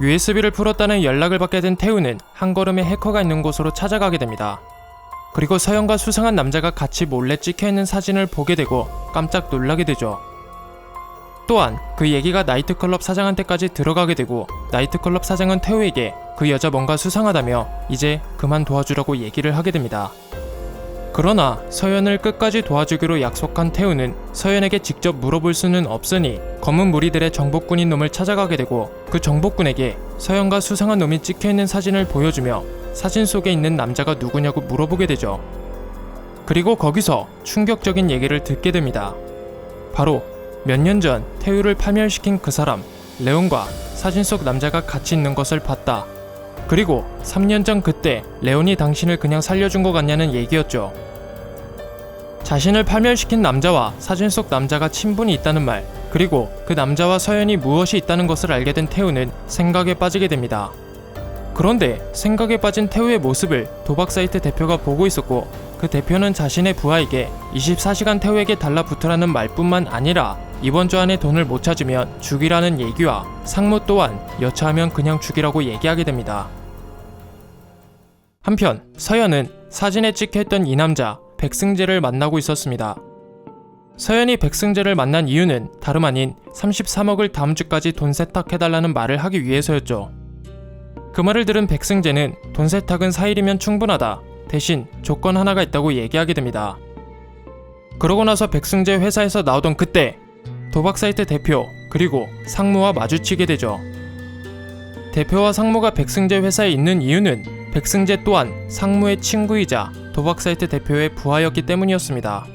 USB를 풀었다는 연락을 받게 된 태우는 한 걸음에 해커가 있는 곳으로 찾아가게 됩니다. 그리고 서연과 수상한 남자가 같이 몰래 찍혀있는 사진을 보게 되고 깜짝 놀라게 되죠. 또한 그 얘기가 나이트클럽 사장한테까지 들어가게 되고 나이트클럽 사장은 태우에게 그 여자 뭔가 수상하다며 이제 그만 도와주라고 얘기를 하게 됩니다. 그러나 서연을 끝까지 도와주기로 약속한 태우는 서연에게 직접 물어볼 수는 없으니 검은 무리들의 정복꾼인 놈을 찾아가게 되고 그 정복꾼에게 서연과 수상한 놈이 찍혀있는 사진을 보여주며 사진 속에 있는 남자가 누구냐고 물어보게 되죠. 그리고 거기서 충격적인 얘기를 듣게 됩니다. 바로 몇 년 전 태우를 파멸시킨 그 사람 레온과 사진 속 남자가 같이 있는 것을 봤다. 그리고 3년 전 그때 레온이 당신을 그냥 살려준 것 같냐는 얘기였죠. 자신을 파멸시킨 남자와 사진 속 남자가 친분이 있다는 말, 그리고 그 남자와 서연이 무엇이 있다는 것을 알게 된 태우는 생각에 빠지게 됩니다. 그런데 생각에 빠진 태우의 모습을 도박 사이트 대표가 보고 있었고 그 대표는 자신의 부하에게 24시간 태우에게 달라붙으라는 말뿐만 아니라 이번 주 안에 돈을 못 찾으면 죽이라는 얘기와 상무 또한 여차하면 그냥 죽이라고 얘기하게 됩니다. 한편 서연은 사진에 찍혀있던 이 남자 백승재를 만나고 있었습니다. 서연이 백승재를 만난 이유는 다름 아닌 33억을 다음 주까지 돈 세탁해달라는 말을 하기 위해서였죠. 그 말을 들은 백승재는 돈 세탁은 4일이면 충분하다. 대신 조건 하나가 있다고 얘기하게 됩니다. 그러고 나서 백승재 회사에서 나오던 그때 도박 사이트 대표 그리고 상무와 마주치게 되죠. 대표와 상무가 백승재 회사에 있는 이유는 백승재 또한 상무의 친구이자 도박 사이트 대표의 부하였기 때문이었습니다.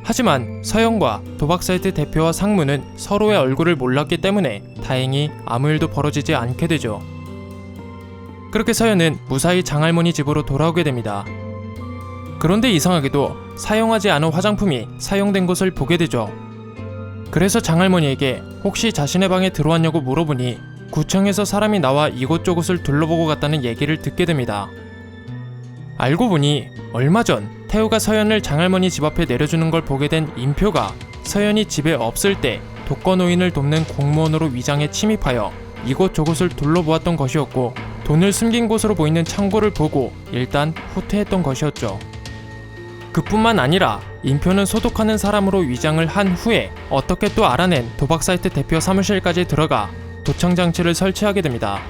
하지만 서연과 도박 사이트 대표와 상무는 서로의 얼굴을 몰랐기 때문에 다행히 아무 일도 벌어지지 않게 되죠. 그렇게 서연은 무사히 장할머니 집으로 돌아오게 됩니다. 그런데 이상하게도 사용하지 않은 화장품이 사용된 것을 보게 되죠. 그래서 장할머니에게 혹시 자신의 방에 들어왔냐고 물어보니 구청에서 사람이 나와 이곳저곳을 둘러보고 갔다는 얘기를 듣게 됩니다. 알고 보니 얼마 전 태우가 서연을 장할머니 집 앞에 내려주는 걸 보게 된 임표가 서연이 집에 없을 때 독거노인을 돕는 공무원으로 위장해 침입하여 이곳저곳을 둘러보았던 것이었고 돈을 숨긴 곳으로 보이는 창고를 보고 일단 후퇴했던 것이었죠. 그뿐만 아니라 임표는 소독하는 사람으로 위장을 한 후에 어떻게 또 알아낸 도박 사이트 대표 사무실까지 들어가 도청 장치를 설치하게 됩니다.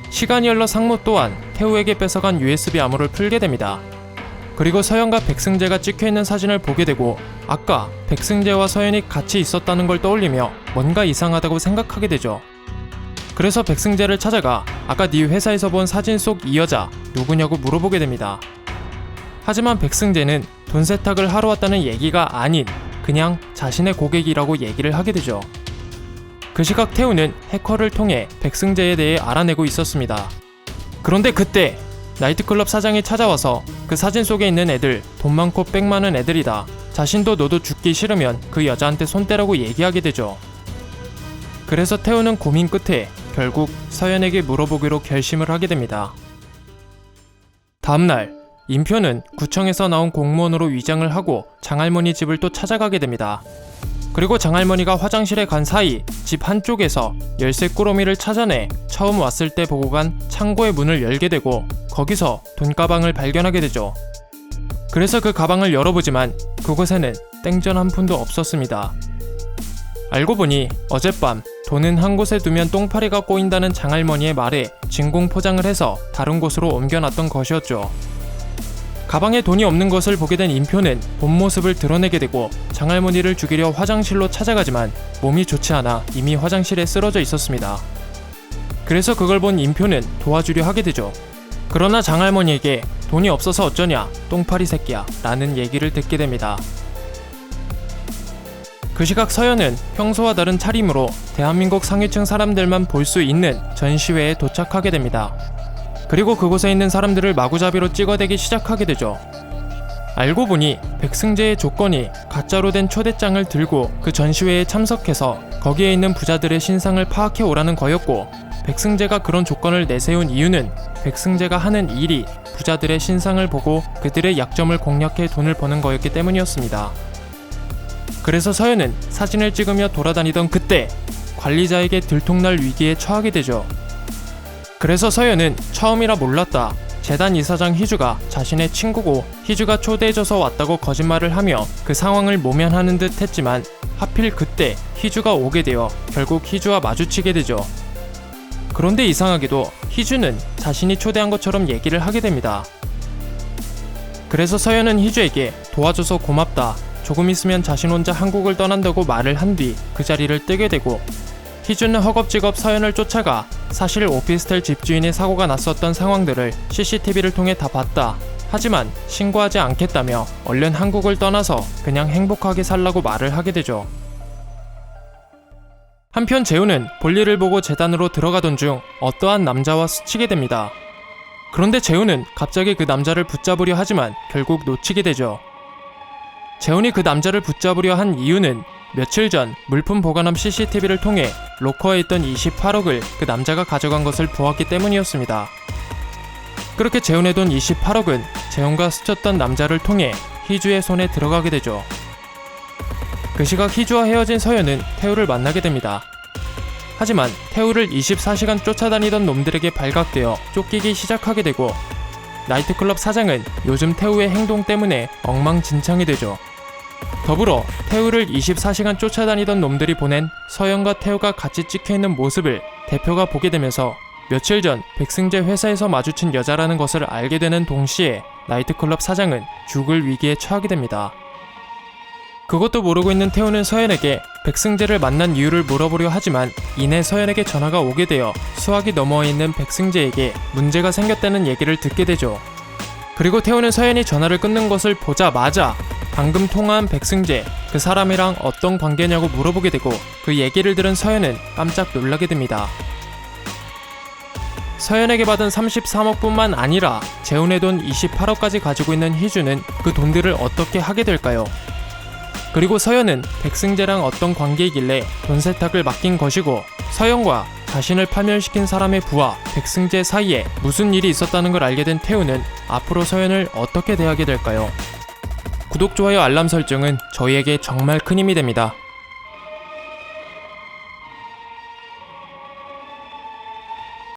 시간이 흘러 상무 또한 태우에게 뺏어간 USB 암호를 풀게 됩니다. 그리고 서연과 백승재가 찍혀있는 사진을 보게 되고 아까 백승재와 서연이 같이 있었다는 걸 떠올리며 뭔가 이상하다고 생각하게 되죠. 그래서 백승재를 찾아가 아까 네 회사에서 본 사진 속 이 여자 누구냐고 물어보게 됩니다. 하지만 백승재는 돈 세탁을 하러 왔다는 얘기가 아닌 그냥 자신의 고객이라고 얘기를 하게 되죠. 그 시각 태우는 해커를 통해 백승재에 대해 알아내고 있었습니다. 그런데 그때 나이트클럽 사장이 찾아와서 그 사진 속에 있는 애들 돈 많고 백 많은 애들이다. 자신도 너도 죽기 싫으면 그 여자한테 손 떼라고 얘기하게 되죠. 그래서 태우는 고민 끝에 결국 서연에게 물어보기로 결심을 하게 됩니다. 다음날 임표는 구청에서 나온 공무원으로 위장을 하고 장할머니 집을 또 찾아가게 됩니다. 그리고 장할머니가 화장실에 간 사이 집 한쪽에서 열쇠 꾸러미를 찾아내 처음 왔을 때 보고 간 창고의 문을 열게 되고 거기서 돈가방을 발견하게 되죠. 그래서 그 가방을 열어보지만 그곳에는 땡전 한 푼도 없었습니다. 알고 보니 어젯밤 돈은 한 곳에 두면 똥파리가 꼬인다는 장할머니의 말에 진공 포장을 해서 다른 곳으로 옮겨놨던 것이었죠. 가방에 돈이 없는 것을 보게 된 임표는 본 모습을 드러내게 되고 장할머니를 죽이려 화장실로 찾아가지만 몸이 좋지 않아 이미 화장실에 쓰러져 있었습니다. 그래서 그걸 본 임표는 도와주려 하게 되죠. 그러나 장할머니에게 돈이 없어서 어쩌냐 똥파리 새끼야 라는 얘기를 듣게 됩니다. 그 시각 서연은 평소와 다른 차림으로 대한민국 상위층 사람들만 볼 수 있는 전시회에 도착하게 됩니다. 그리고 그곳에 있는 사람들을 마구잡이로 찍어대기 시작하게 되죠. 알고 보니 백승재의 조건이 가짜로 된 초대장을 들고 그 전시회에 참석해서 거기에 있는 부자들의 신상을 파악해 오라는 거였고 백승재가 그런 조건을 내세운 이유는 백승재가 하는 일이 부자들의 신상을 보고 그들의 약점을 공략해 돈을 버는 거였기 때문이었습니다. 그래서 서연은 사진을 찍으며 돌아다니던 그때 관리자에게 들통날 위기에 처하게 되죠. 그래서 서연은 처음이라 몰랐다. 재단 이사장 희주가 자신의 친구고 희주가 초대해줘서 왔다고 거짓말을 하며 그 상황을 모면하는 듯 했지만 하필 그때 희주가 오게 되어 결국 희주와 마주치게 되죠. 그런데 이상하게도 희주는 자신이 초대한 것처럼 얘기를 하게 됩니다. 그래서 서연은 희주에게 도와줘서 고맙다. 조금 있으면 자신 혼자 한국을 떠난다고 말을 한 뒤 그 자리를 뜨게 되고 희주는 허겁지겁 서연을 쫓아가 사실 오피스텔 집주인의 사고가 났었던 상황들을 CCTV를 통해 다 봤다. 하지만 신고하지 않겠다며 얼른 한국을 떠나서 그냥 행복하게 살라고 말을 하게 되죠. 한편 재훈은 볼일을 보고 재단으로 들어가던 중 어떠한 남자와 스치게 됩니다. 그런데 재훈은 갑자기 그 남자를 붙잡으려 하지만 결국 놓치게 되죠. 재훈이 그 남자를 붙잡으려 한 이유는 며칠 전 물품 보관함 CCTV를 통해 로커에 있던 28억을 그 남자가 가져간 것을 보았기 때문이었습니다. 그렇게 재훈의 돈 28억은 재훈과 스쳤던 남자를 통해 희주의 손에 들어가게 되죠. 그 시각 희주와 헤어진 서연은 태우를 만나게 됩니다. 하지만 태우를 24시간 쫓아다니던 놈들에게 발각되어 쫓기기 시작하게 되고 나이트클럽 사장은 요즘 태우의 행동 때문에 엉망진창이 되죠. 더불어 태우를 24시간 쫓아다니던 놈들이 보낸 서연과 태우가 같이 찍혀있는 모습을 대표가 보게 되면서 며칠 전 백승재 회사에서 마주친 여자라는 것을 알게 되는 동시에 나이트클럽 사장은 죽을 위기에 처하게 됩니다. 그것도 모르고 있는 태우는 서연에게 백승재를 만난 이유를 물어보려 하지만 이내 서연에게 전화가 오게 되어 수화기 너머에 있는 백승재에게 문제가 생겼다는 얘기를 듣게 되죠. 그리고 태우는 서연이 전화를 끊는 것을 보자마자 방금 통화한 백승재, 그 사람이랑 어떤 관계냐고 물어보게 되고 그 얘기를 들은 서연은 깜짝 놀라게 됩니다. 서연에게 받은 33억 뿐만 아니라 재훈의 돈 28억까지 가지고 있는 희주는 그 돈들을 어떻게 하게 될까요? 그리고 서연은 백승재랑 어떤 관계이길래 돈 세탁을 맡긴 것이고 서연과 자신을 파멸시킨 사람의 부하 백승재 사이에 무슨 일이 있었다는 걸 알게 된 태우는 앞으로 서연을 어떻게 대하게 될까요? 구독, 좋아요, 알람 설정은 저희에게 정말 큰 힘이 됩니다.